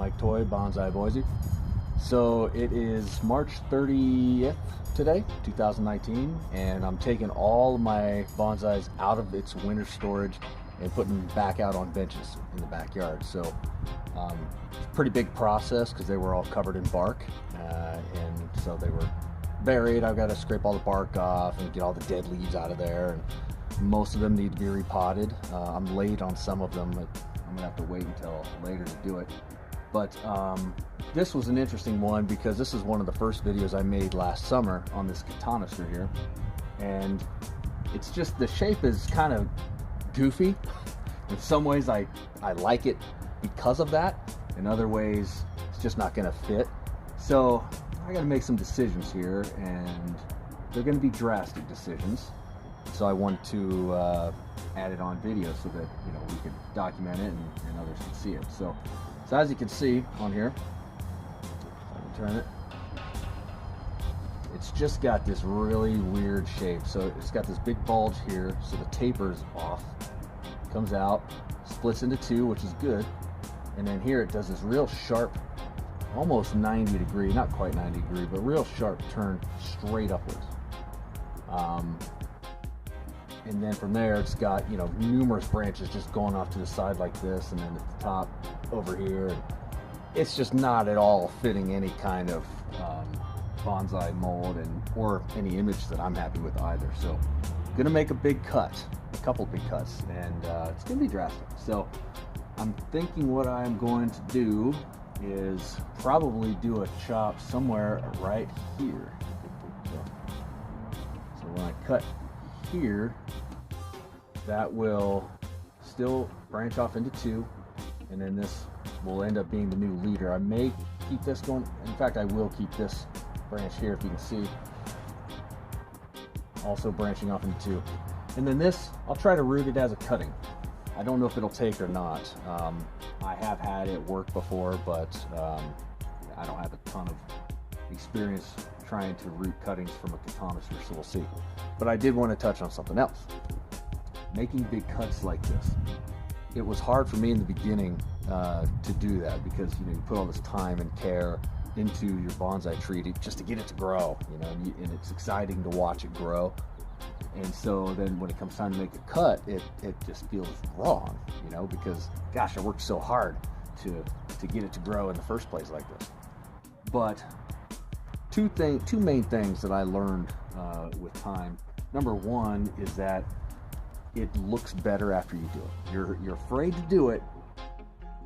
Mike Toy, Bonsai Boise. So it is March 30th today, 2019, and I'm taking all my bonsais out of its winter storage and putting them back out on benches in the backyard. So it's a pretty big process because they were all covered in bark, and so they were buried. I've got to scrape all the bark off and get all the dead leaves out of there, and most of them need to be repotted. I'm late on some of them, but I'm gonna have to wait until later to do it. But this was an interesting one because this is one of the first videos I made last summer on this Cotoneaster here, and it's just, the shape is kind of goofy. In some ways I like it because of that. In other ways it's just not gonna fit. So I gotta make some decisions here, and they're gonna be drastic decisions. So I want to add it on video so that, you know, we could document it and others can see it. So as you can see on here, if I can turn it, it's just got this really weird shape. So it's got this big bulge here, so the taper's off, comes out, splits into two, which is good, and then here it does this real sharp, almost 90 degree, not quite 90 degree, but real sharp turn straight upwards. And then from there it's got, you know, numerous branches just going off to the side like this, and then at the top over here, and it's just not at all fitting any kind of bonsai mold or any image that I'm happy with either. So I'm gonna make a big cut, a couple big cuts, and it's gonna be drastic. So I'm thinking what I'm going to do is probably do a chop somewhere right here. So when I cut here, that will still branch off into two, and then this will end up being the new leader. I may keep this going. In fact, I will keep this branch here, if you can see, also branching off into two. And then this, I'll try to root it as a cutting. I don't know if it'll take or not. I have had it work before, but I don't have a ton of experience trying to root cuttings from a Cotoneaster, so we'll see. But I did want to touch on something else. Making big cuts like this. It was hard for me in the beginning to do that because, you know, you put all this time and care into your bonsai tree just to get it to grow, you know, and it's exciting to watch it grow. And so then when it comes time to make a cut, it just feels wrong, you know, because gosh, I worked so hard to get it to grow in the first place like this. But two main things that I learned with time. Number one is that it looks better after you do it. You're afraid to do it,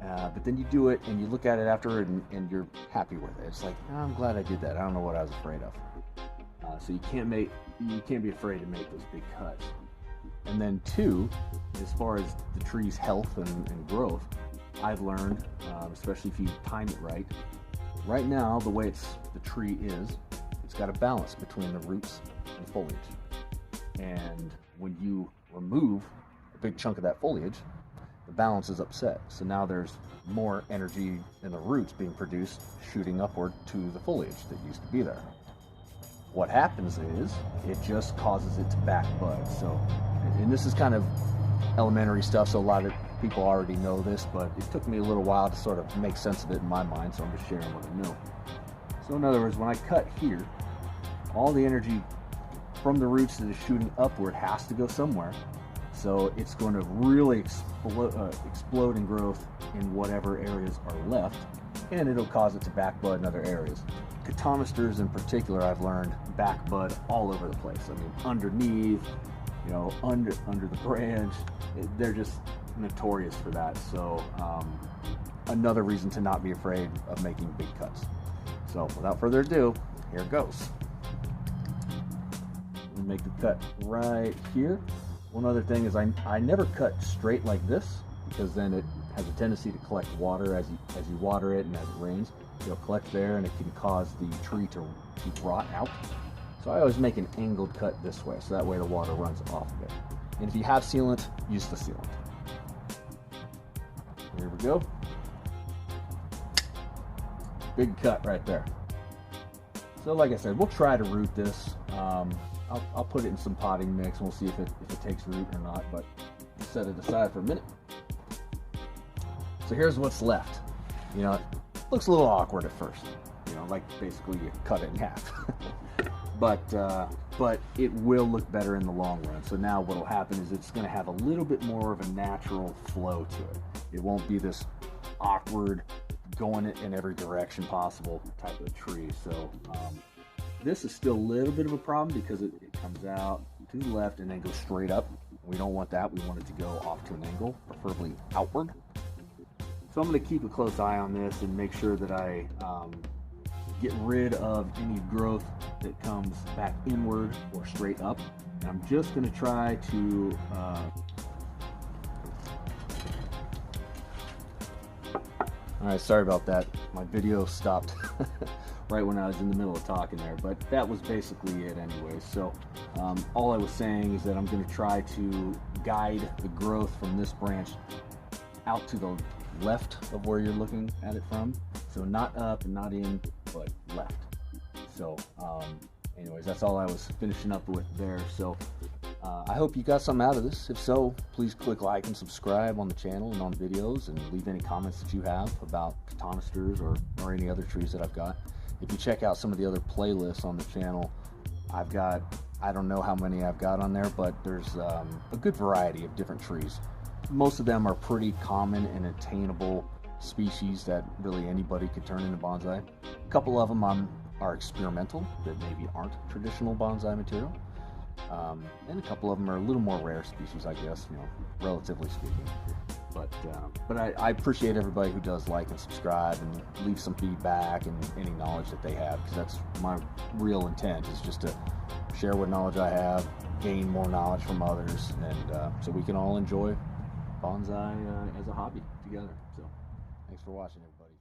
but then you do it and you look at it after and you're happy with it. It's like, oh, I'm glad I did that. I don't know what I was afraid of. So you can't be afraid to make those big cuts. And then two, as far as the tree's health and growth, I've learned, especially if you time it right. Right now, the way the tree is, it's got a balance between the roots and foliage. And when you remove a big chunk of that foliage, the balance is upset. So now there's more energy in the roots being produced, shooting upward to the foliage that used to be there. What happens is it just causes it to back bud. So, and this is kind of elementary stuff, so a lot of people already know this, but it took me a little while to sort of make sense of it in my mind, so I'm just sharing what I know. So in other words, when I cut here, all the energy from the roots that is shooting upward has to go somewhere. So it's going to really explode in growth in whatever areas are left, and it'll cause it to back bud in other areas. Cotoneasters in particular, I've learned, back bud all over the place. I mean, underneath, you know, under the branch, they're just notorious for that. So another reason to not be afraid of making big cuts. So without further ado, here it goes. We make the cut right here. One other thing is I never cut straight like this, because then it has a tendency to collect water as you water it, and as it rains, it'll collect there and it can cause the tree to rot out. So I always make an angled cut this way, so that way the water runs off of it. And if you have sealant, use the sealant. Here we go. Big cut right there. So like I said, we'll try to root this. I'll put it in some potting mix and we'll see if it takes root or not, but set it aside for a minute. So here's what's left. You know, looks a little awkward at first, you know, like basically you cut it in half. but it will look better in the long run. So now what will happen is it's going to have a little bit more of a natural flow to it. It won't be this awkward, going in every direction possible type of tree. So this is still a little bit of a problem because it comes out to the left and then goes straight up. We don't want that. We want it to go off to an angle, preferably outward. So I'm going to keep a close eye on this and make sure that I get rid of any growth that comes back inward or straight up. And I'm just going to try to all right, sorry about that. My video stopped right when I was in the middle of talking there, but that was basically it anyway. So all I was saying is that I'm going to try to guide the growth from this branch out to the left of where you're looking at it from. So not up and not in, but left. So anyways, that's all I was finishing up with there. So I hope you got something out of this. If so, please click like and subscribe on the channel and on the videos, and leave any comments that you have about Cotoneasters or any other trees that I've got. If you check out some of the other playlists on the channel, I've got, I don't know how many I've got on there, but there's a good variety of different trees. Most of them are pretty common and attainable species that really anybody could turn into bonsai. A couple of them are experimental, that maybe aren't traditional bonsai material. And a couple of them are a little more rare species, I guess, you know, relatively speaking. But I appreciate everybody who does like and subscribe and leave some feedback and any knowledge that they have, because that's my real intent, is just to share what knowledge I have, gain more knowledge from others, and so we can all enjoy bonsai as a hobby together. So thanks for watching, everybody.